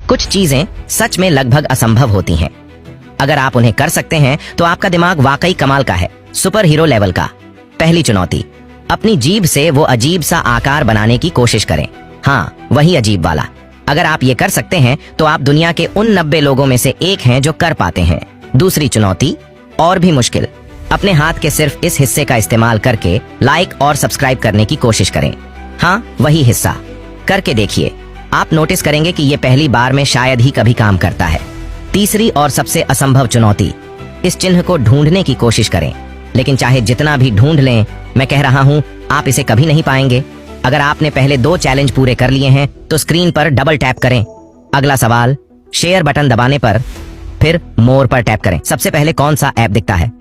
कुछ चीजें सच में लगभग असंभव होती हैं। अगर आप उन्हें कर सकते हैं तो आपका दिमाग वाकई कमाल का है, सुपर हीरो लेवल का। पहली चुनौती, अपनी जीभ से वो अजीब सा आकार बनाने की कोशिश करें। हाँ, वही अजीब वाला। अगर आप ये कर सकते हैं तो आप दुनिया के उन 90 लोगों में से एक हैं जो कर पाते हैं। दूसरी चुनौती, और भी मुश्किल, अपने हाथ के सिर्फ इस हिस्से का इस्तेमाल करके लाइक और सब्सक्राइब करने की कोशिश करें। हाँ, वही हिस्सा करके देखिए, आप नोटिस करेंगे कि ये पहली बार में शायद ही कभी काम करता है। तीसरी और सबसे असंभव चुनौती, इस चिन्ह को ढूंढने की कोशिश करें, लेकिन चाहे जितना भी ढूंढ लें, मैं कह रहा हूं, आप इसे कभी नहीं पाएंगे। अगर आपने पहले 2 चैलेंज पूरे कर लिए हैं तो स्क्रीन पर डबल टैप करें। अगला सवाल, शेयर बटन दबाने पर फिर मोर पर टैप करें। सबसे पहले कौन सा ऐप दिखता है?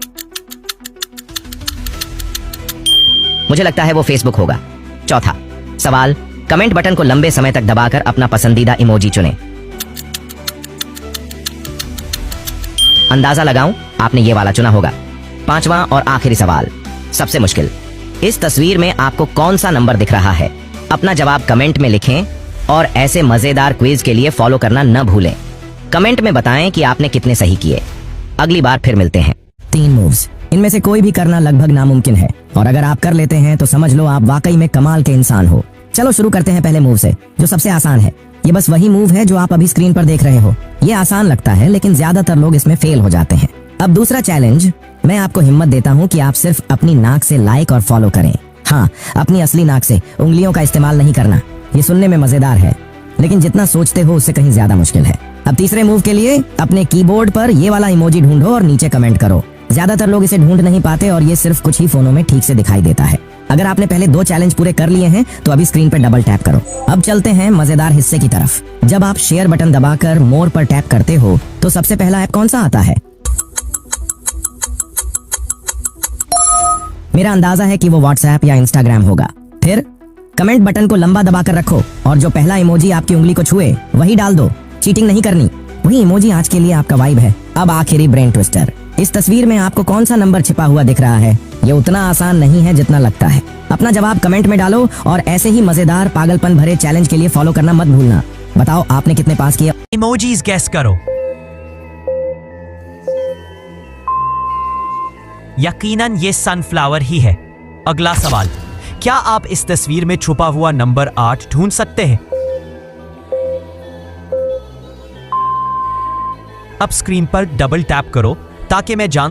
मुझे लगता है वो फेसबुक होगा। चौथा सवाल, कमेंट बटन को लंबे समय तक दबाकर अपना पसंदीदा इमोजी चुनें। अंदाजा लगाऊं, आपने ये वाला चुना होगा। पांचवा और आखिरी सवाल, सबसे मुश्किल, इस तस्वीर में आपको कौन सा नंबर दिख रहा है? अपना जवाब कमेंट में लिखें और ऐसे मजेदार क्विज के लिए फॉलो करना न भूलें। कमेंट में बताएं कि आपने कितने सही किए। अगली बार फिर मिलते हैं। 3 मूव्स, इनमें से कोई भी करना लगभग नामुमकिन है, और अगर आप कर लेते हैं तो समझ लो आप वाकई में कमाल के इंसान हो। चलो शुरू करते हैं पहले मूव से, जो सबसे आसान है। ये बस वही मूव है जो आप अभी स्क्रीन पर देख रहे हो। ये आसान लगता है, लेकिन ज्यादातर लोग इसमें फेल हो जाते हैं। अब दूसरा चैलेंज, मैं आपको हिम्मत देता हूँ कि आप सिर्फ अपनी नाक से लाइक और फॉलो करें। हाँ, अपनी असली नाक से, उंगलियों का इस्तेमाल नहीं करना। ये सुनने में मजेदार है, लेकिन जितना सोचते हो उससे कहीं ज्यादा मुश्किल है। अब तीसरे मूव के लिए अपने कीबोर्ड पर ये वाला इमोजी ढूंढो और नीचे कमेंट करो। ज्यादातर लोग इसे ढूंढ नहीं पाते और ये सिर्फ कुछ ही फोनों में ठीक से दिखाई देता है। अगर आपने पहले 2 चैलेंज पूरे कर लिए हैं तो अभी स्क्रीन पर डबल टैप करो। अब चलते हैं मजेदार हिस्से की तरफ। जब आप शेयर बटन दबाकर मोर पर टैप करते हो तो सबसे पहला ऐप कौन सा आता है? मेरा अंदाजा है कि वो व्हाट्सएप या इंस्टाग्राम होगा। फिर कमेंट बटन को लंबा दबाकर रखो और जो पहला इमोजी आपकी उंगली को छुए वही डाल दो। चीटिंग नहीं करनी, वही इमोजी आज के लिए आपका वाइब है। अब आखिरी ब्रेन ट्विस्टर, इस तस्वीर में आपको कौन सा नंबर छिपा हुआ दिख रहा है? ये उतना आसान नहीं है जितना लगता है। अपना जवाब कमेंट में डालो और ऐसे ही मजेदार पागलपन भरे चैलेंज के लिए फॉलो करना मत भूलना। बताओ आपने कितने पास किए? इमोजीज गेस करो। यकीनन ये सनफ्लावर ही है। अगला सवाल, क्या आप इस तस्वीर में छुपा हुआ नंबर 8 ढूंढ सकते हैं? अब स्क्रीन पर डबल टैप करो ताकि मैं जान